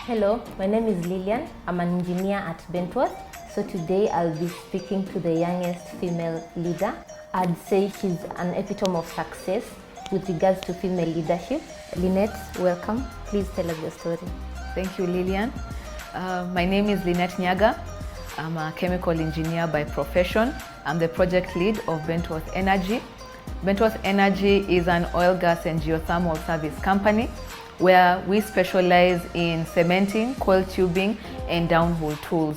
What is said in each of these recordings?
Hello, my name is Lillian. I'm an engineer at Bentworth. So today I'll be speaking to the youngest female leader. I'd say she's an epitome of success with regards to female leadership. Lynette, welcome. Please tell us your story. Thank you, Lillian. My name is Lynette Nyagah. I'm a chemical engineer by profession. I'm the project lead of Bentworth Energy. Bentworth Energy is an oil, gas and geothermal service company where we specialize in cementing, coil tubing and downhole tools.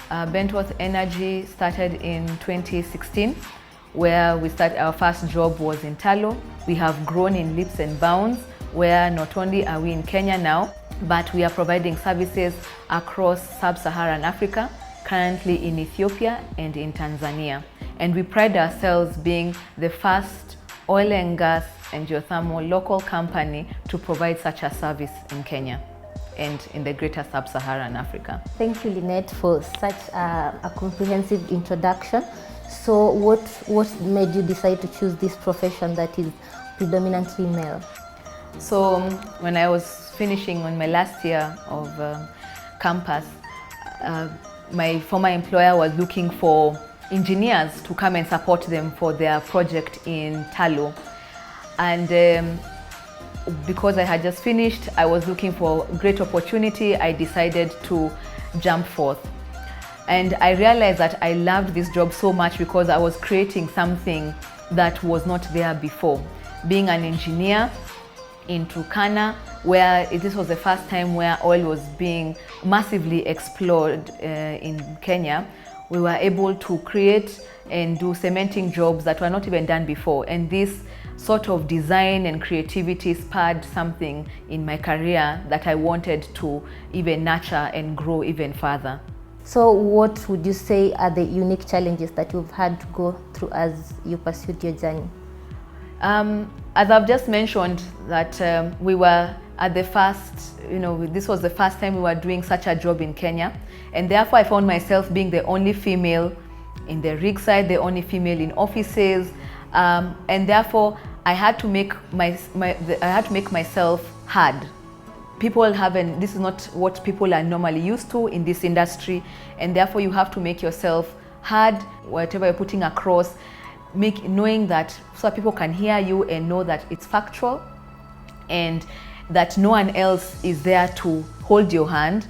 Bentworth Energy started in 2016 where our first job was in Talo. We have grown in leaps and bounds where not only are we in Kenya now, but we are providing services across sub-Saharan Africa, currently in Ethiopia and in Tanzania. And we pride ourselves being the first oil and gas and geothermal local company to provide such a service in Kenya and in the greater sub-Saharan Africa. Thank you, Lynette, for such a comprehensive introduction. So what made you decide to choose this profession that is predominantly male? So when I was finishing on my last year of campus, my former employer was looking for engineers to come and support them for their project in Talo. And because I had just finished, I was looking for a great opportunity. I decided to jump forth. And I realized that I loved this job so much because I was creating something that was not there before. Being an engineer in Turkana, where this was the first time where oil was being massively explored in Kenya, we were able to create and do cementing jobs that were not even done before. And this sort of design and creativity spurred something in my career that I wanted to even nurture and grow even further. So what would you say are the unique challenges that you've had to go through as you pursued your journey? As I've just mentioned, that we were at the first, this was the first time we were doing such a job in Kenya. And therefore I found myself being the only female in the rig side, the only female in offices. And therefore I had to make myself heard. This is not what people are normally used to in this industry. And therefore you have to make yourself heard, whatever you're putting across, knowing that so people can hear you and know that it's factual and that no one else is there to hold your hand.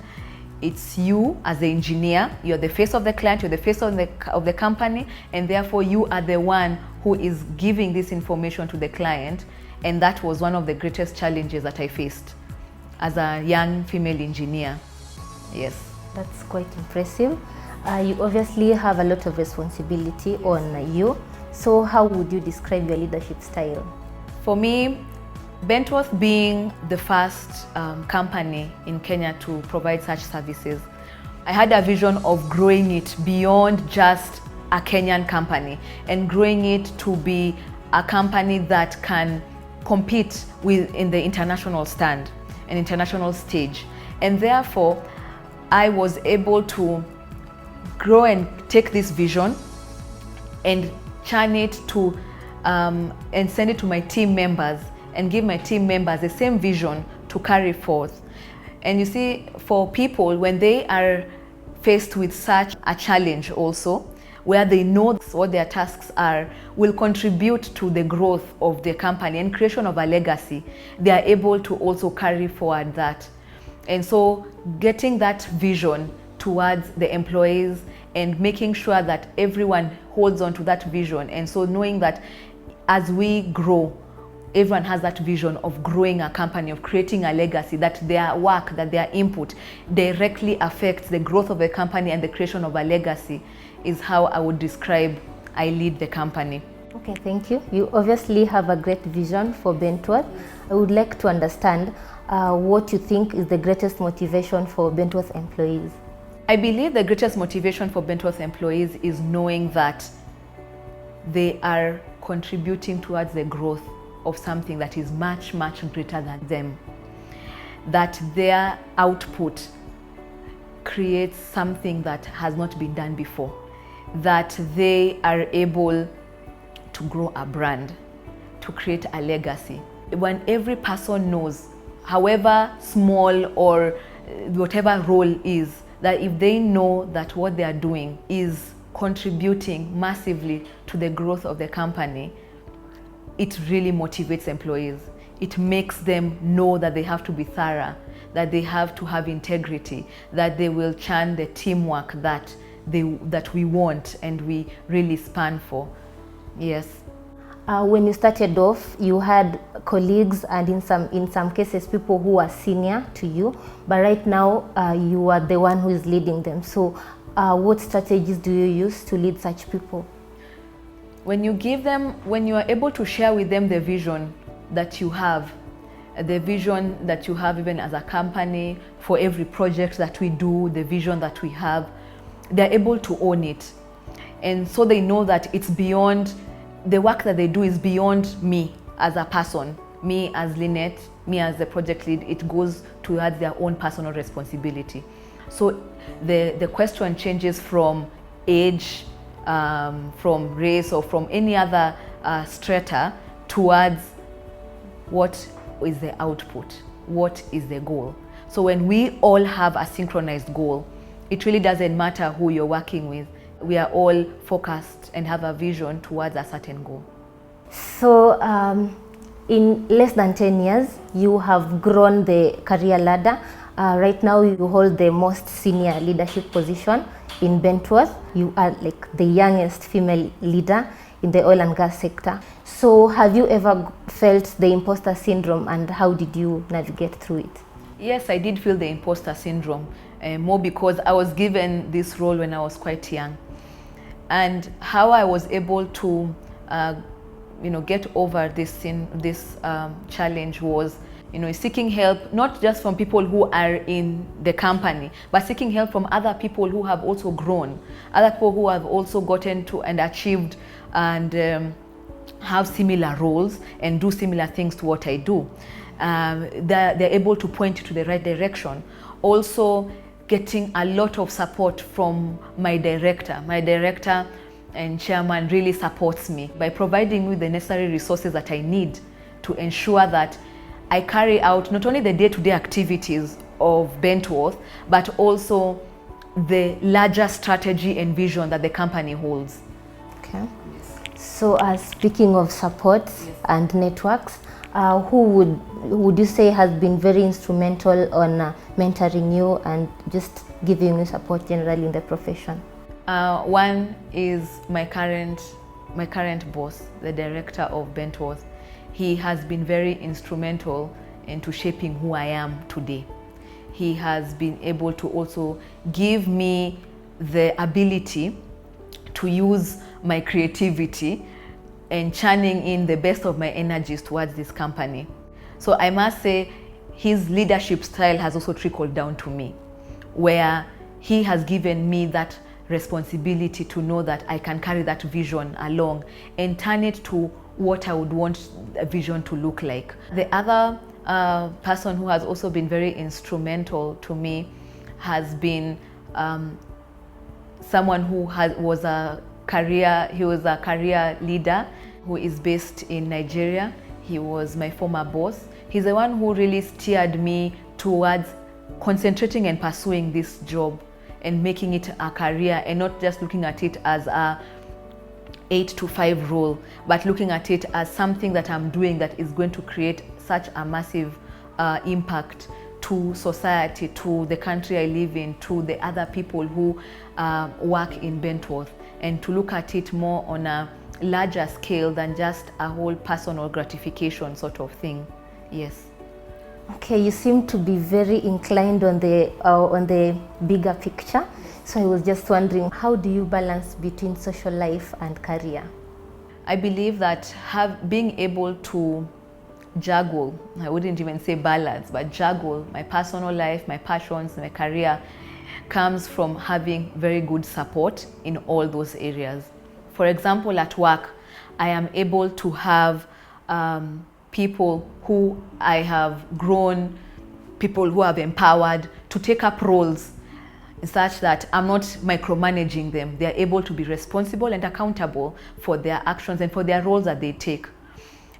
It's you as the engineer. You're the face of the client, you're the face of the company, and therefore you are the one who is giving this information to the client. And that was one of the greatest challenges that I faced as a young female engineer. Yes. That's quite impressive. You obviously have a lot of responsibility on you. So how would you describe your leadership style? For me, Bentworth being the first company in Kenya to provide such services, I had a vision of growing it beyond just a Kenyan company and growing it to be a company that can compete in the international stand, an international stage. And therefore, I was able to grow and take this vision and churn it to and send it to my team members and give my team members the same vision to carry forth. And you see, for people, when they are faced with such a challenge also, where they know what their tasks are, will contribute to the growth of the company and creation of a legacy, they are able to also carry forward that. And so getting that vision towards the employees and making sure that everyone holds on to that vision. And so knowing that as we grow, everyone has that vision of growing a company, of creating a legacy, that their work, that their input directly affects the growth of the company and the creation of a legacy, is how I would describe I lead the company. Okay, thank you. You obviously have a great vision for Bentworth. I would like to understand what you think is the greatest motivation for Bentworth employees. I believe the greatest motivation for Bentworth employees is knowing that they are contributing towards the growth of something that is much, much greater than them. That their output creates something that has not been done before. That they are able to grow a brand, to create a legacy. When every person knows, however small or whatever role is, that if they know that what they are doing is contributing massively to the growth of the company, it really motivates employees. It makes them know that they have to be thorough, that they have to have integrity, that they will churn the teamwork that we want and we really span for. Yes. When you started off, you had colleagues and in some cases people who are senior to you, but right now you are the one who is leading them. So what strategies do you use to lead such people? When you are able to share with them the vision that you have, even as a company, for every project that we do, the vision that we have, they're able to own it. And so they know that it's beyond, the work that they do is beyond me as a person, me as Lynette, me as the project lead. It goes towards their own personal responsibility. So the question changes from age, from race, or from any other strata towards what is the output, what is the goal. So when we all have a synchronized goal, it really doesn't matter who you're working with. We are all focused and have a vision towards a certain goal. So in less than 10 years, you have grown the career ladder. Right now, you hold the most senior leadership position in Bentworth. You are like the youngest female leader in the oil and gas sector. So have you ever felt the imposter syndrome, and how did you navigate through it? Yes, I did feel the imposter syndrome, more because I was given this role when I was quite young. And how I was able to get over this challenge was seeking help, not just from people who are in the company, but seeking help from other people who have also grown, other people who have also gotten to and achieved and have similar roles and do similar things to what I do. They're able to point you to the right direction. Also getting a lot of support from my director. My director and chairman really supports me by providing me with the necessary resources that I need to ensure that I carry out not only the day-to-day activities of Bentworth, but also the larger strategy and vision that the company holds. Okay. So speaking of support and networks, who would you say has been very instrumental on mentoring you and just giving you support generally in the profession? One is my current boss, the director of Bentworth. He has been very instrumental into shaping who I am today. He has been able to also give me the ability to use my creativity and churning in the best of my energies towards this company. So I must say his leadership style has also trickled down to me, where he has given me that responsibility to know that I can carry that vision along and turn it to what I would want a vision to look like. The other person who has also been very instrumental to me has been someone who was a career leader who is based in Nigeria. He was my former boss. He's the one who really steered me towards concentrating and pursuing this job and making it a career, and not just looking at it as a 8-to-5 role, but looking at it as something that I'm doing that is going to create such a massive impact to society, to the country I live in, to the other people who work in Bentworth, and to look at it more on a larger scale than just a whole personal gratification sort of thing. Yes. Okay, you seem to be very inclined on the bigger picture. So I was just wondering, how do you balance between social life and career? I believe that being able to juggle, I wouldn't even say balance, but juggle my personal life, my passions, my career, comes from having very good support in all those areas. For example, at work, I am able to have people who I have grown, people who have empowered to take up roles such that I'm not micromanaging them. They are able to be responsible and accountable for their actions and for their roles that they take.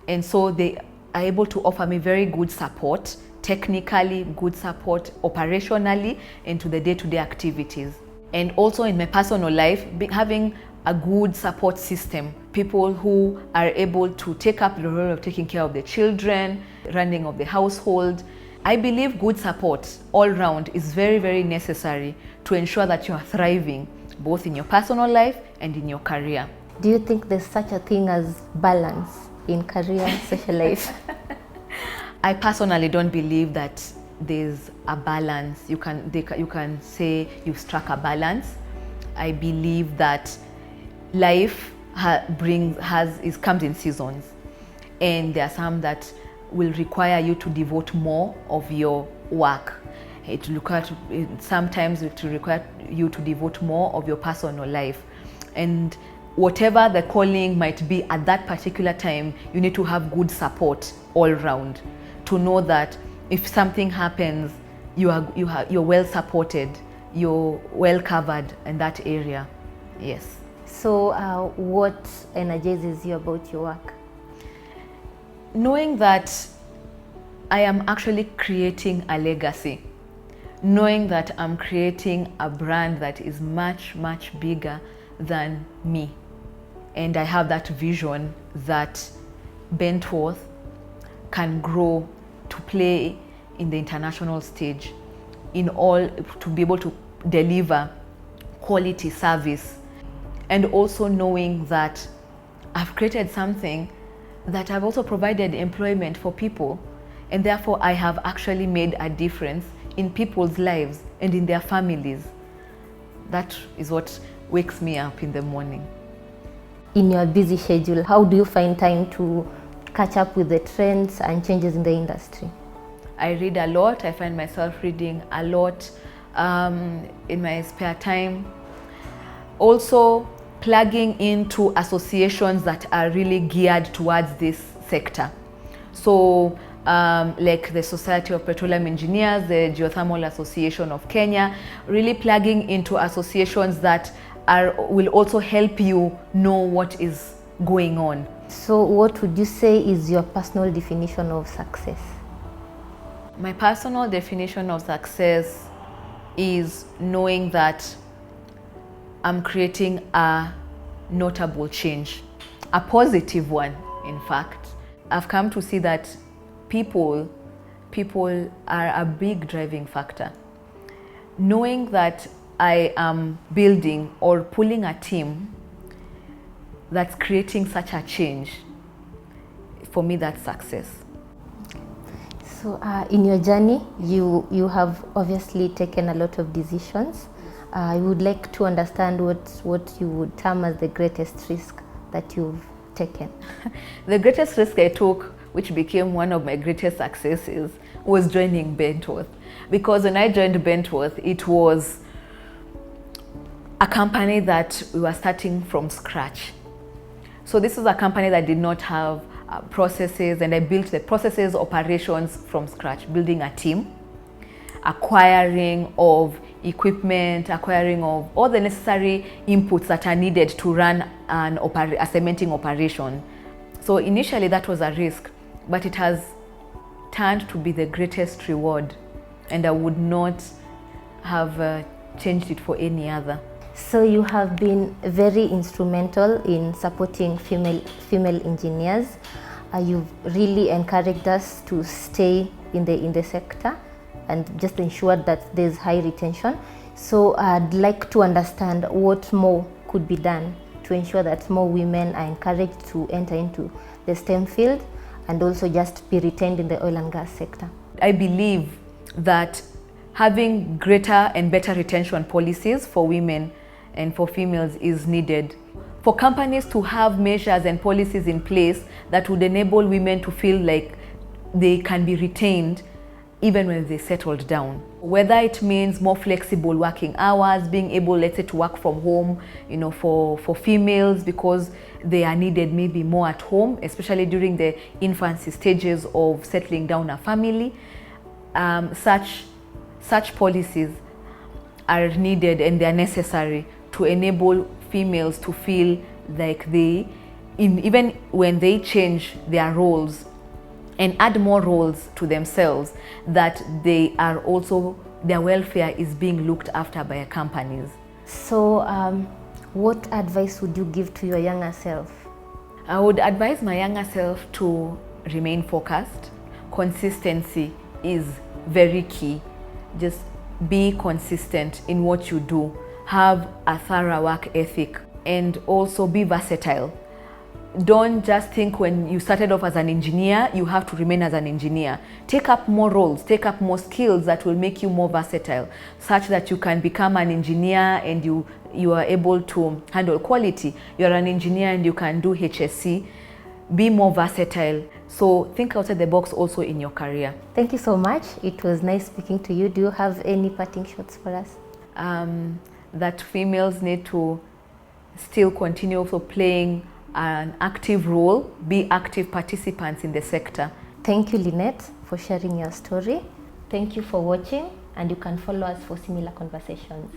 And so they are able to offer me very good support, technically, good support operationally into the day-to-day activities. And also in my personal life, having a good support system, people who are able to take up the role of taking care of the children, running of the household. I believe good support all round is very, very necessary to ensure that you are thriving both in your personal life and in your career. Do you think there's such a thing as balance in career and social life? I personally don't believe that there's a balance. You can say you've struck a balance. I believe that life comes in seasons, and there are some that will require you to devote more of your work. Sometimes it will require you to devote more of your personal life, and whatever the calling might be at that particular time, you need to have good support all round to know that if something happens, you're well supported, you're well covered in that area. Yes. So what energizes you about your work? Knowing that I am actually creating a legacy, knowing that I'm creating a brand that is much, much bigger than me. And I have that vision that Bentworth can grow to play in the international stage, to be able to deliver quality service, and also knowing that I've created something that I've also provided employment for people, and therefore I have actually made a difference in people's lives and in their families. That is what wakes me up in the morning. In your busy schedule, how do you find time to catch up with the trends and changes in the industry? I read a lot. I find myself reading a lot in my spare time. Also, plugging into associations that are really geared towards this sector. So, like the Society of Petroleum Engineers, the Geothermal Association of Kenya, really plugging into associations that will also help you know what is going on. So what would you say is your personal definition of success? My personal definition of success is knowing that I'm creating a notable change, a positive one, in fact. I've come to see that people are a big driving factor. Knowing that I am building or pulling a team that's creating such a change, for me that's success. So in your journey, you have obviously taken a lot of decisions. I would like to understand what you would term as the greatest risk that you've taken. The greatest risk I took, which became one of my greatest successes, was joining Bentworth. Because when I joined Bentworth, it was a company that we were starting from scratch. So this was a company that did not have processes, and I built the processes, operations from scratch, building a team, acquiring of equipment, acquiring of all the necessary inputs that are needed to run a cementing operation. So initially that was a risk, but it has turned to be the greatest reward, and I would not have changed it for any other. So you have been very instrumental in supporting female engineers. You've really encouraged us to stay in the sector and just ensure that there's high retention. So I'd like to understand what more could be done to ensure that more women are encouraged to enter into the STEM field and also just be retained in the oil and gas sector. I believe that having greater and better retention policies for women and for females is needed. For companies to have measures and policies in place that would enable women to feel like they can be retained even when they settled down. Whether it means more flexible working hours, being able, let's say, to work from home, for females, because they are needed maybe more at home, especially during the infancy stages of settling down a family. Such policies are needed and they are necessary to enable females to feel like even when they change their roles, and add more roles to themselves, that they are also, their welfare is being looked after by companies. So what advice would you give to your younger self? I would advise my younger self to remain focused. Consistency is very key. Just be consistent in what you do. Have a thorough work ethic, and also be versatile. Don't just think when you started off as an engineer, you have to remain as an engineer. Take up more roles, take up more skills that will make you more versatile, such that you can become an engineer and you are able to handle quality. You're an engineer and you can do HSC. Be more versatile. So think outside the box also in your career. Thank you so much. It was nice speaking to you. Do you have any parting shots for us? That females need to still continue also playing an active role, be active participants in the sector. Thank you, Lynette, for sharing your story. Thank you for watching, and you can follow us for similar conversations.